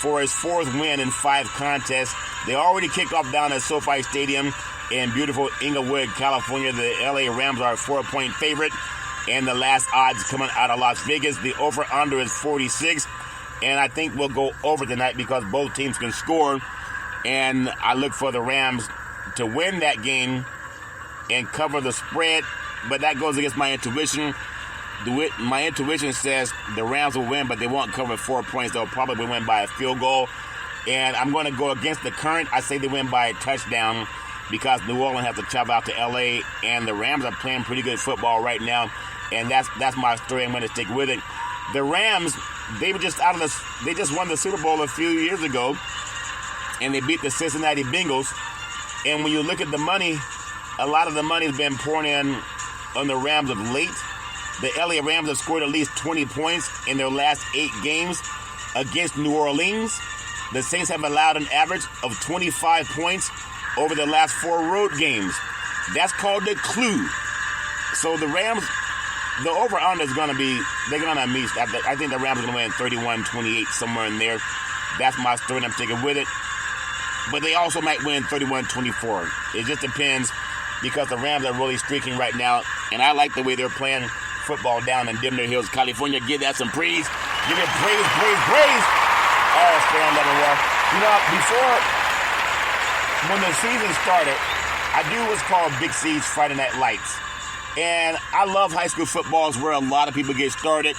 for his fourth win in 5 contests. They already kicked off down at SoFi Stadium in beautiful Inglewood, California. The LA Rams are a 4-point favorite, and the last odds coming out of Las Vegas. The over-under is 46, and I think we'll go over tonight because both teams can score, and I look for the Rams to win that game and cover the spread, but that goes against my intuition. My intuition says the Rams will win, but they won't cover 4 points. They'll probably win by a field goal. And I'm going to go against the current. I say they win by a touchdown because New Orleans has to travel out to L.A., and the Rams are playing pretty good football right now. And that's my story. I'm going to stick with it. The Rams, they just won the Super Bowl a few years ago, and they beat the Cincinnati Bengals. And when you look at the money, a lot of the money has been pouring in on the Rams of late. The LA Rams have scored at least 20 points in their last 8 games against New Orleans. The Saints have allowed an average of 25 points over the last 4 road games. That's called the clue. So the Rams, the over-under is going to be, they're going to meet. I think the Rams are going to win 31-28, somewhere in there. That's my story, and I'm sticking with it. But they also might win 31-24. It just depends, because the Rams are really streaking right now, and I like the way they're playing football down in Dimner Hills, California. Give that some praise. Give it praise. Oh, Sparrow Leavenworth. You know, when the season started, I do what's called Big C's Friday Night Lights. And I love high school football. It's where a lot of people get started.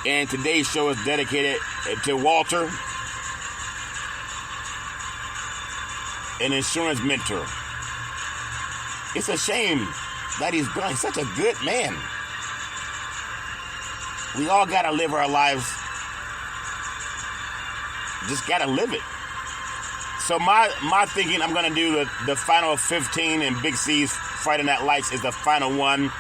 And today's show is dedicated to Walter, an insurance mentor. It's a shame that he's gone. He's such a good man. We all got to live our lives. Just got to live it. So my thinking, I'm going to do the final 15 in Big C's Friday Night Lights is the final one.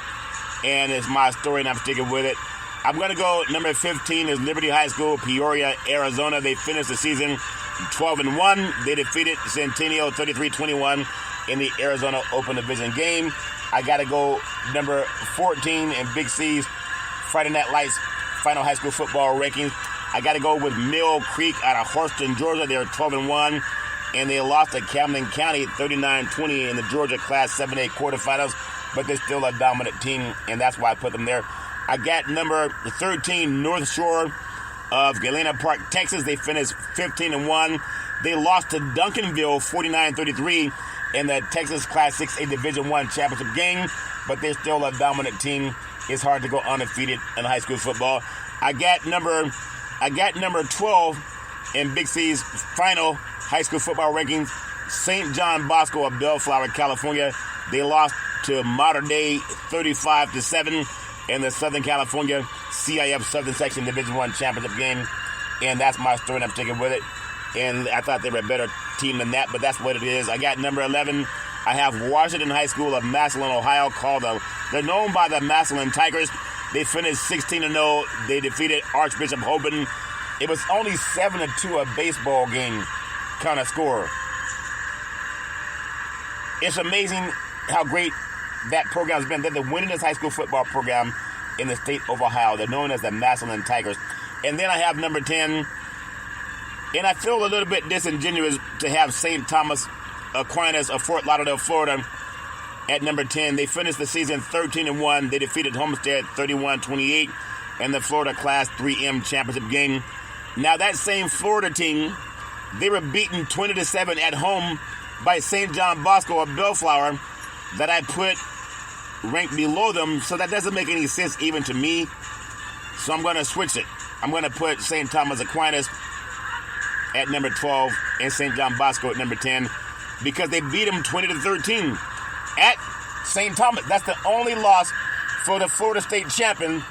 And it's my story, and I'm sticking with it. I'm going to go number 15 is Liberty High School, Peoria, Arizona. They finished the season 12-1. They defeated Centennial 33-21 in the Arizona Open Division game. I got to go number 14 in Big C's Friday Night Lights final high school football rankings. I got to go with Mill Creek out of Houston, Georgia. They're 12-1, and they lost to Camden County 39-20 in the Georgia Class 7A quarterfinals, but they're still a dominant team, and that's why I put them there. I got number 13, North Shore of Galena Park, Texas. They finished 15-1. They lost to Duncanville 49-33 in the Texas Class 6A Division I championship game, but they're still a dominant team. It's hard to go undefeated in high school football. I got number 12 in Big C's final high school football rankings, St. John Bosco of Bellflower, California. They lost to Mater Dei 35-7 in the Southern California CIF Southern Section Division I championship game. And that's my story, and I'm sticking with it. And I thought they were a better team than that, but that's what it is. I got number 11. I have Washington High School of Massillon, Ohio, they're known by the Massillon Tigers. They finished 16-0. They defeated Archbishop Hoban. It was only 7-2 a baseball game kind of score. It's amazing how great that program has been. They're the winningest high school football program in the state of Ohio. They're known as the Massillon Tigers. And then I have number 10. And I feel a little bit disingenuous to have St. Thomas Aquinas of Fort Lauderdale, Florida, at number 10. They finished the season 13-1. They defeated Homestead 31-28 in the Florida Class 3M championship game. Now that same Florida team, they were beaten 20-7 at home by St. John Bosco of Bellflower, that I put ranked below them, so that doesn't make any sense even to me. So I'm going to switch it. I'm going to put St. Thomas Aquinas at number 12 and St. John Bosco at number 10, because they beat them 20-13 at St. Thomas. That's the only loss for the Florida State champion.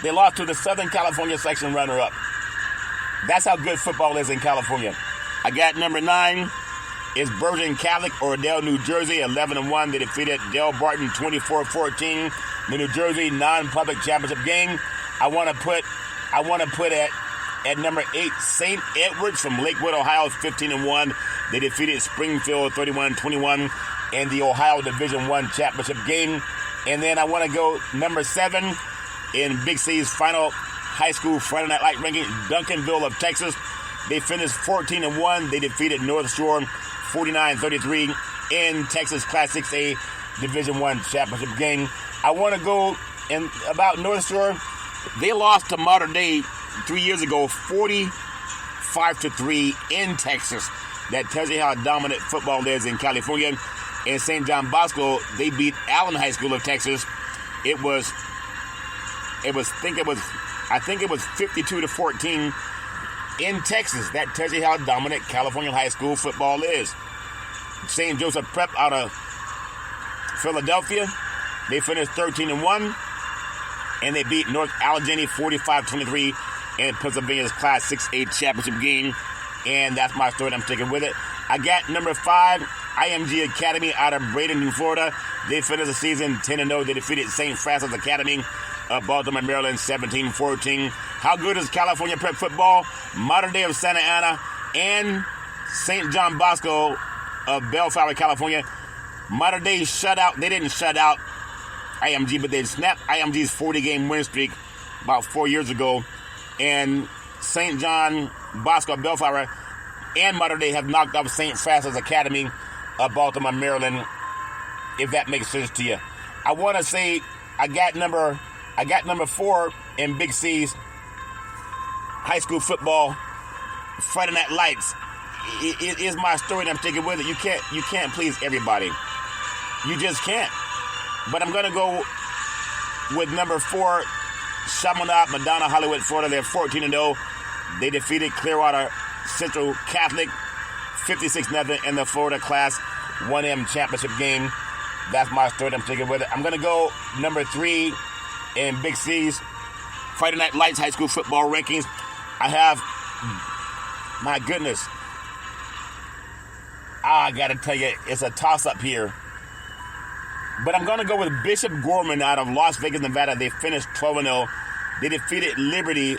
They lost to the Southern California section runner-up. That's how good football is in California. I got number 9 is Bergen Catholic, Oradell, New Jersey, 11-1. They defeated Del Barton 24-14. The New Jersey non-public championship game. I want to put at number 8, St. Edwards from Lakewood, Ohio, 15-1. They defeated Springfield 31-21 in the Ohio Division I championship game. And then I want to go number 7 in Big C's final high school Friday Night Light ranking, Duncanville of Texas. They finished 14-1. They defeated North Shore 49-33 in Texas Class 6A Division I championship game. I want to go in about North Shore. They lost to Mater Dei 3 years ago, 45-3 in Texas. That tells you how dominant football is in California. In St. John Bosco, they beat Allen High School of Texas. I think it was 52-14 in Texas. That tells you how dominant California high school football is. St. Joseph Prep out of Philadelphia, they finished 13-1, and they beat North Allegheny 45-23 in Pennsylvania's Class 6A championship game. And that's my story, and I'm sticking with it. I got number 5, IMG Academy out of Bradenton, Florida. They finished the season 10-0. They defeated St. Francis Academy of Baltimore, Maryland, 17-14. How good is California Prep football? Modern Day of Santa Ana and St. John Bosco of Bellflower, California. Modern Day shutout. They didn't shut out IMG, but they snapped IMG's 40-game win streak about 4 years ago. And St. John Bosco of Bellflower and Modern Day have knocked off St. Francis Academy of Baltimore, Maryland, if that makes sense to you. I want to say I got number 4 in Big C's high school football, Friday Night Lights. It is my story, and I'm sticking with it. You can't please everybody. You just can't. But I'm going to go with number 4, Chaminade, Madonna, Hollywood, Florida. They're 14-0. They defeated Clearwater Central Catholic 56-0 in the Florida Class 1M championship game. That's my story. I'm sticking with it. I'm going to go number 3 in Big C's Friday Night Lights high school football rankings. I have, my goodness, I got to tell you, it's a toss-up here. But I'm going to go with Bishop Gorman out of Las Vegas, Nevada. They finished 12-0. They defeated Liberty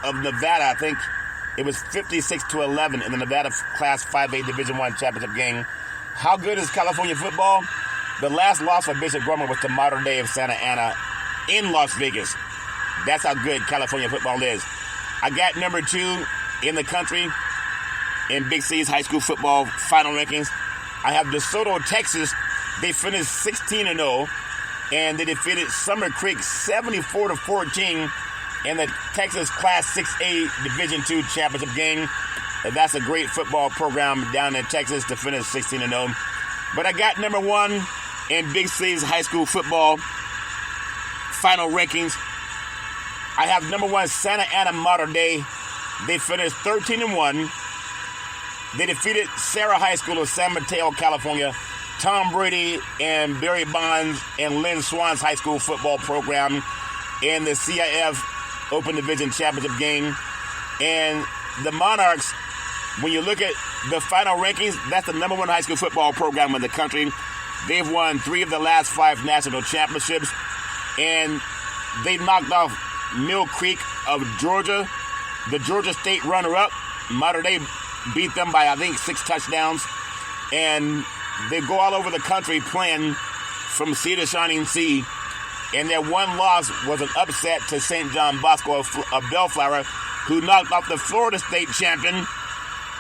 of Nevada. I think it was 56-11 in the Nevada Class 5A Division I championship game. How good is California football? The last loss for Bishop Gorman was to Modern Day of Santa Ana in Las Vegas. That's how good California football is. I got number 2 in the country in Big C's high school football final rankings. I have DeSoto, Texas. They finished 16-0, and they defeated Summer Creek 74-14 in the Texas Class 6A Division II championship game. That's a great football program down in Texas to finish 16-0. But I got number 1 in Big C's high school football final rankings. I have number 1 Santa Ana Modern Day. They finished 13-1. They defeated Sarah High School of San Mateo, California. Tom Brady and Barry Bonds and Lynn Swan's high school football program in the CIF Open Division Championship game. And the Monarchs, when you look at the final rankings, that's the number 1 high school football program in the country. They've won 3 of the last 5 national championships. And they knocked off Mill Creek of Georgia, the Georgia State runner-up. Modern Day beat them by, I think, 6 touchdowns. And they go all over the country playing from sea to shining sea. And their one loss was an upset to St. John Bosco of Bellflower, who knocked off the Florida State champion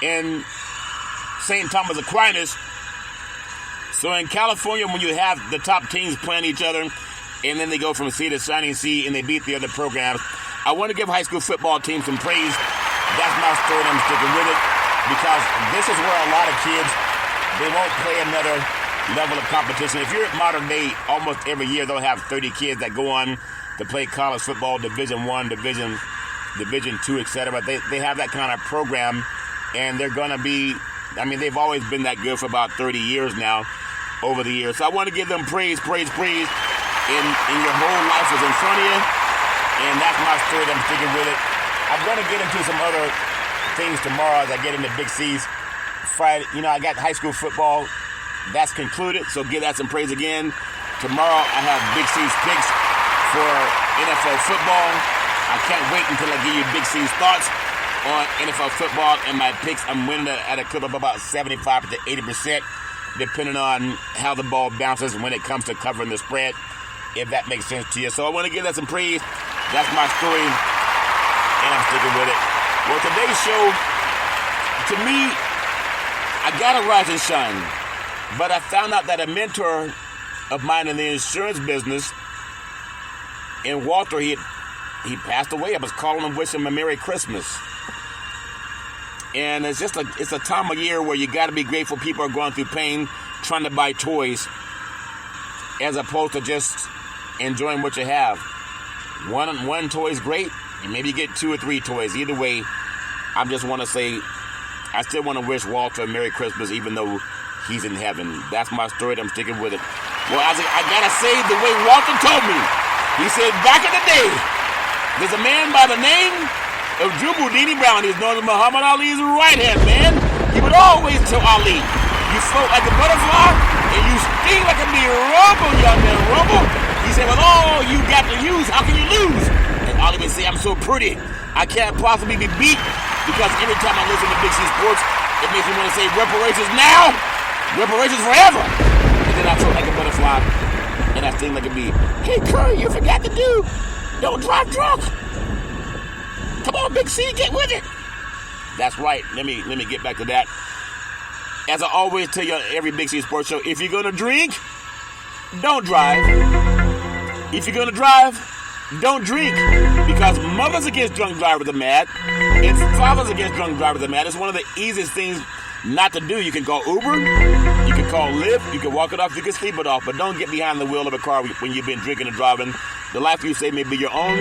in St. Thomas Aquinas. So in California, when you have the top teams playing each other, and then they go from sea to shining sea and they beat the other programs, I want to give high school football teams some praise. That's my story, and I'm sticking with it, because this is where a lot of kids, they won't play another level of competition. If you're at Modern Day, almost every year they'll have 30 kids that go on to play college football, Division I, Division II, etc. They have that kind of program, and they're going to be, I mean, they've always been that good for about 30 years now, over the years. So I want to give them praise. In your whole life is in front of you, and that's my story. I'm sticking with it. I'm going to get into some other things tomorrow as I get into Big C's Friday. You know, I got high school football. That's concluded, so give that some praise again. Tomorrow I have Big C's picks for NFL football. I can't wait until I give you Big C's thoughts on NFL football and my picks. I'm winning at a clip of about 75 to 80%, depending on how the ball bounces when it comes to covering the spread, if that makes sense to you. So I want to give that some praise. That's my story, and I'm sticking with it. Well, today's show, to me, I got to rise and shine. But I found out that a mentor of mine in the insurance business in Walter, he passed away. I was calling him, wishing him a Merry Christmas. And it's a time of year where you got to be grateful people are going through pain trying to buy toys, as opposed to just enjoying what you have. One toy is great, and maybe you get 2 or 3 toys. Either way, I just want to say, I still want to wish Walter a Merry Christmas, even though he's in heaven. That's my story. I'm sticking with it. Well, I gotta say the way Walter told me. He said, back in the day, there's a man by the name of Drew Boudini Brown. He's known as Muhammad Ali's right-hand man. He would always tell Ali, you float like a butterfly, and you sting like a bee. Rumble, young man, rumble. He said, with all you got to use, how can you lose? And Ollie would say, I'm so pretty, I can't possibly be beat, because every time I listen to Big C Sports, it makes me want to say reparations now, reparations forever. And then I feel like a butterfly, and I sing like a bee. Hey, Curry, you forgot to do. Don't drive drunk. Come on, Big C, get with it. That's right. Let me get back to that. As I always tell you on every Big C Sports show, if you're going to drink, don't drive. If you're going to drive, don't drink. Because mothers against drunk drivers are mad, and fathers against drunk drivers are mad. It's one of the easiest things not to do. You can call Uber, you can call Lyft, you can walk it off, you can sleep it off, but don't get behind the wheel of a car when you've been drinking and driving. The life you save may be your own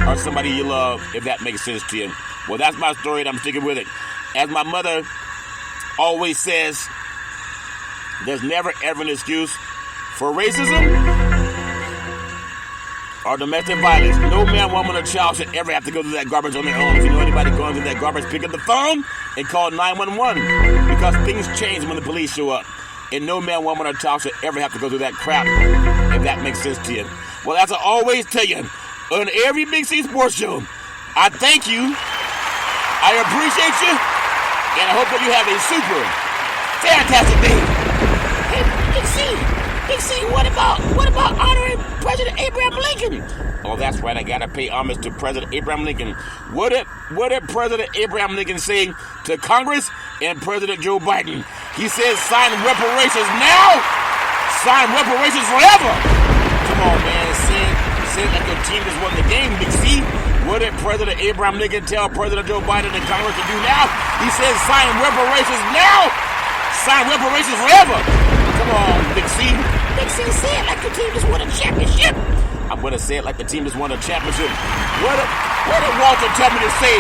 or somebody you love, if that makes sense to you. Well, that's my story, and I'm sticking with it. As my mother always says, there's never ever an excuse for racism or domestic violence. No man, woman, or child should ever have to go through that garbage on their own. If you know anybody going through that garbage, pick up the phone and call 911, because things change when the police show up. And no man, woman, or child should ever have to go through that crap, if that makes sense to you. Well, as I always tell you, on every Big C Sports show, I thank you, I appreciate you, and I hope that you have a super fantastic day. Hey, Big C, what about honoring President Abraham Lincoln? Oh, that's right, I gotta pay homage to President Abraham Lincoln. What did President Abraham Lincoln say to Congress and President Joe Biden? He says, sign reparations now, sign reparations forever. Come on, man, say it like your team just won the game, Big C. What did President Abraham Lincoln tell President Joe Biden and Congress to do now? He says, sign reparations now, sign reparations forever. Come on, Big C. Big C, say it like your team just won a championship. I'm going to say it like the team just won a championship. What did Walter tell me to say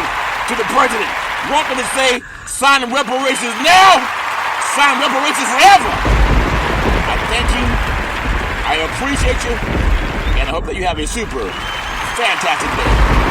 to the president? Walter to say, sign reparations now, sign reparations forever. I thank you, I appreciate you, and I hope that you have a super fantastic day.